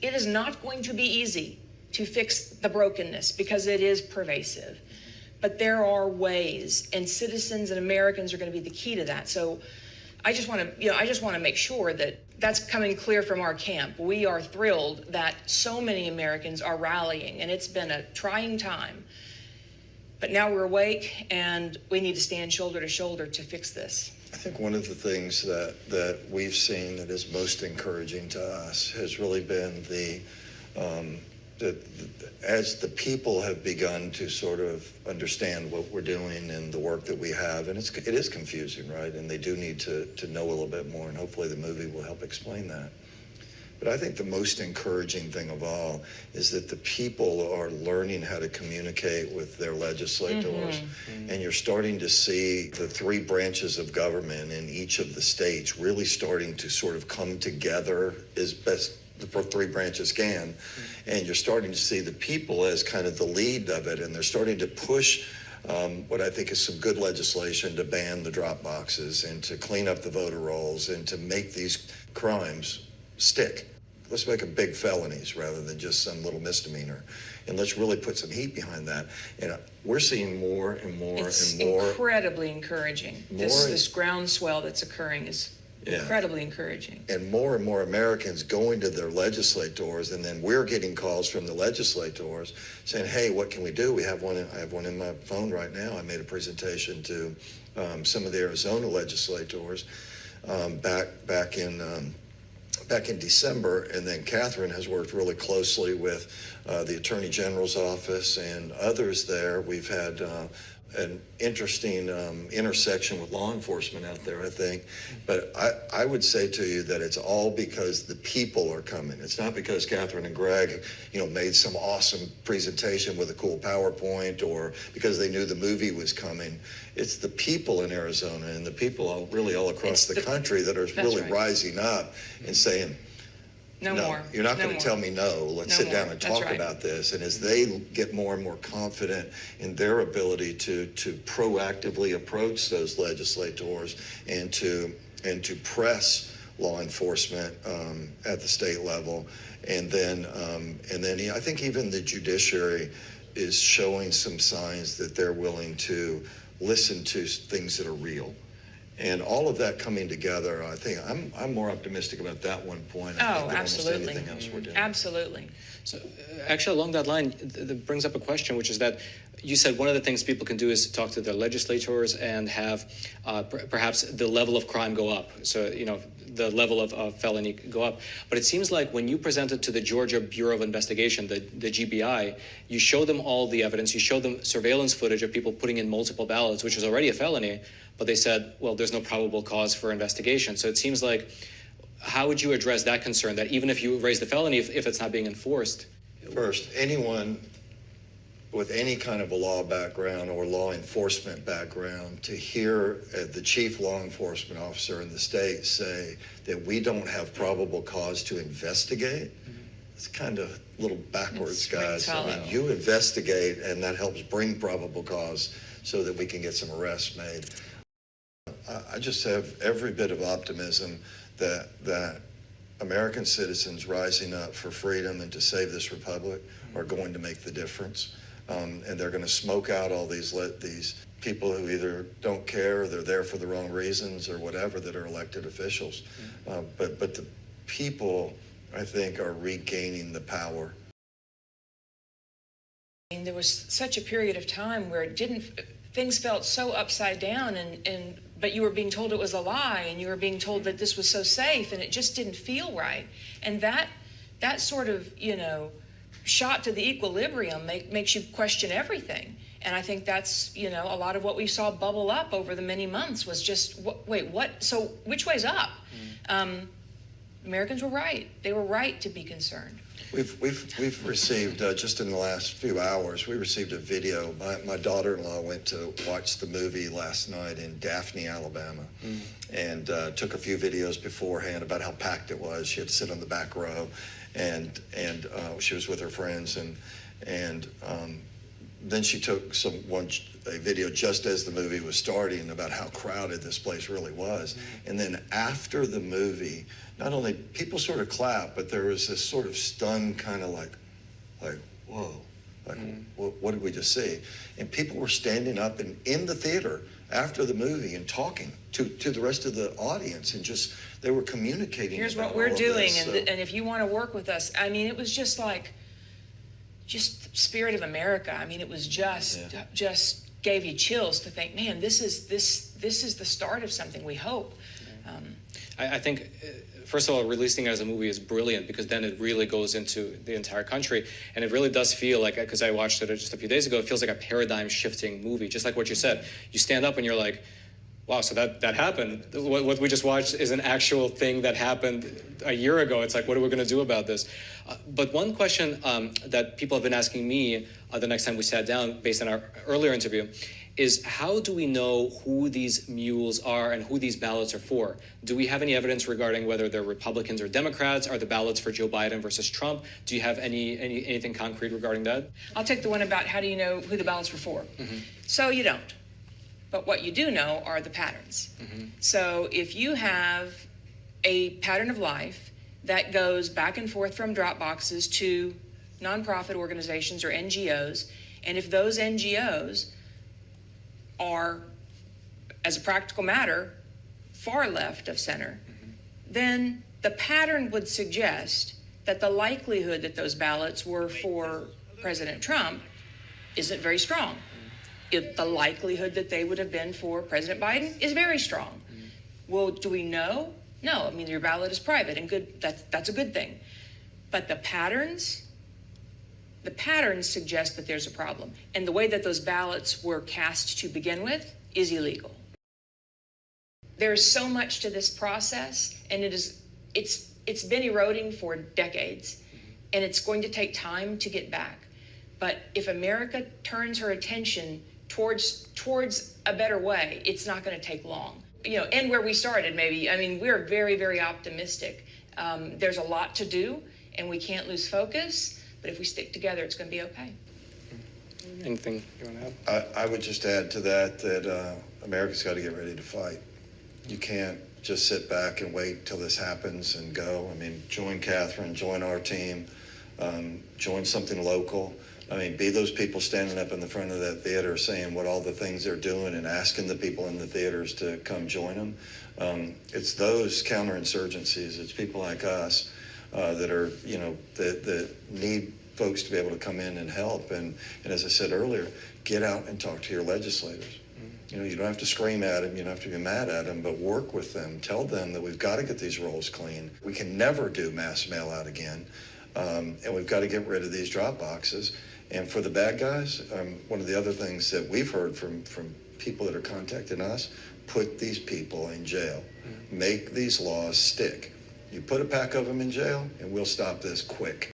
It is not going to be easy to fix the brokenness because it is pervasive. But there are ways, and citizens and Americans are going to be the key to that. So I just want to make sure that that's coming clear from our camp. We are thrilled that so many Americans are rallying, and it's been a trying time. But now we're awake, and we need to stand shoulder to shoulder to fix this. I think one of the things that we've seen that is most encouraging to us has really been as the people have begun to sort of understand what we're doing and the work that we have, and it is confusing, right? And they do need to know a little bit more, and hopefully the movie will help explain that. But I think the most encouraging thing of all is that the people are learning how to communicate with their legislators. And you're starting to see the three branches of government in each of the states really starting to sort of come together as best the three branches can. And you're starting to see the people as kind of the lead of it, and they're starting to push what I think is some good legislation to ban the drop boxes and to clean up the voter rolls and to make these crimes stick. Let's make them big felonies rather than just some little misdemeanor. And let's really put some heat behind that. And we're seeing more and more and more. It's incredibly encouraging. This groundswell that's occurring is incredibly encouraging. And more Americans going to their legislators, and then we're getting calls from the legislators saying, hey, what can we do? I have one in my phone right now. I made a presentation to some of the Arizona legislators back in December, and then Catherine has worked really closely with the Attorney General's office and others there. We've had an interesting intersection with law enforcement out there, I think. But I would say to you that it's all because the people are coming. It's not because Catherine and Gregg, made some awesome presentation with a cool PowerPoint or because they knew the movie was coming. It's the people in Arizona and the people all across the country that are really rising up and saying, no more. You're not going to tell me no. Let's sit down and talk about this. And as they get more and more confident in their ability to proactively approach those legislators and to press law enforcement at the state level, and then I think even the judiciary is showing some signs that they're willing to listen to things that are real. And all of that coming together, I think I'm more optimistic about that one point. I think absolutely. Almost anything else we're doing. Absolutely. So actually along that line, that brings up a question, which is that you said one of the things people can do is talk to their legislators and have perhaps the level of crime go up. So, the level of felony go up. But it seems like when you presented to the Georgia Bureau of Investigation, the GBI, you showed them all the evidence. You showed them surveillance footage of people putting in multiple ballots, which is already a felony. But they said, well, there's no probable cause for investigation. So it seems like, how would you address that concern, that even if you raise the felony, if it's not being enforced? First, anyone with any kind of a law background or law enforcement background to hear the chief law enforcement officer in the state say that we don't have probable cause to investigate, it's kind of a little backwards, guys. I mean, you investigate, and that helps bring probable cause so that we can get some arrests made. I just have every bit of optimism that American citizens rising up for freedom and to save this republic are going to make the difference. And they're going to smoke out all these people who either don't care or they're there for the wrong reasons or whatever that are elected officials. But the people, I think, are regaining the power. And there was such a period of time where things felt so upside down, but you were being told it was a lie, and you were being told that this was so safe, and it just didn't feel right. And that sort of, shot to the equilibrium makes you question everything. And I think that's, a lot of what we saw bubble up over the many months was just, wait, what? So which way's up? Americans were right. They were right to be concerned. We've received, just in the last few hours, we received a video. My daughter-in-law went to watch the movie last night in Daphne, Alabama, and took a few videos beforehand about how packed it was. She had to sit on the back row, and she was with her friends, and then she took a video just as the movie was starting about how crowded this place really was. And then after the movie, not only people sort of clapped, but there was this sort of stunned kind of like, whoa, like what did we just see? And people were standing up and in the theater after the movie and talking to the rest of the audience, and just they were communicating. Here's about what we're all of doing, this, so. and if you want to work with us, I mean, it was just like, just the spirit of America. I mean, it was just gave you chills to think, man, this is the start of something, we hope. I think, first of all, releasing it as a movie is brilliant, because then it really goes into the entire country. And it really does feel like, because I watched it just a few days ago, it feels like a paradigm-shifting movie, just like what you said. You stand up and you're like, wow, so that happened. What we just watched is an actual thing that happened a year ago. It's like, what are we going to do about this? But one question that people have been asking me the next time we sat down, based on our earlier interview, is how do we know who these mules are and who these ballots are for? Do we have any evidence regarding whether they're Republicans or Democrats? Are the ballots for Joe Biden versus Trump? Do you have anything concrete regarding that? I'll take the one about how do you know who the ballots were for. So you don't. But what you do know are the patterns. So if you have a pattern of life that goes back and forth from drop boxes to nonprofit organizations or NGOs, and if those NGOs are, as a practical matter, far left of center, then the pattern would suggest that the likelihood that those ballots were for President Trump isn't very strong. The likelihood that they would have been for President Biden is very strong. Well, do we know? No, I mean, your ballot is private and good. That's a good thing. But the patterns suggest that there's a problem. And the way that those ballots were cast to begin with is illegal. There's so much to this process, and it's been eroding for decades, and it's going to take time to get back. But if America turns her attention towards a better way, it's not going to take long. And where we started, maybe. I mean, we're very, very optimistic. There's a lot to do, and we can't lose focus. But if we stick together, it's going to be okay. Anything you want to add? I would just add to that America's got to get ready to fight. You can't just sit back and wait till this happens and go. I mean, join Catherine, join our team, join something local. I mean, be those people standing up in the front of that theater saying what all the things they're doing and asking the people in the theaters to come join them. It's those counterinsurgencies. It's people like us that are, that need folks to be able to come in and help. And as I said earlier, get out and talk to your legislators. You don't have to scream at them, you don't have to be mad at them, but work with them. Tell them that we've got to get these rolls clean. We can never do mass mail out again. And we've got to get rid of these drop boxes. And for the bad guys, one of the other things that we've heard from people that are contacting us, put these people in jail. Make these laws stick. You put a pack of them in jail, and we'll stop this quick.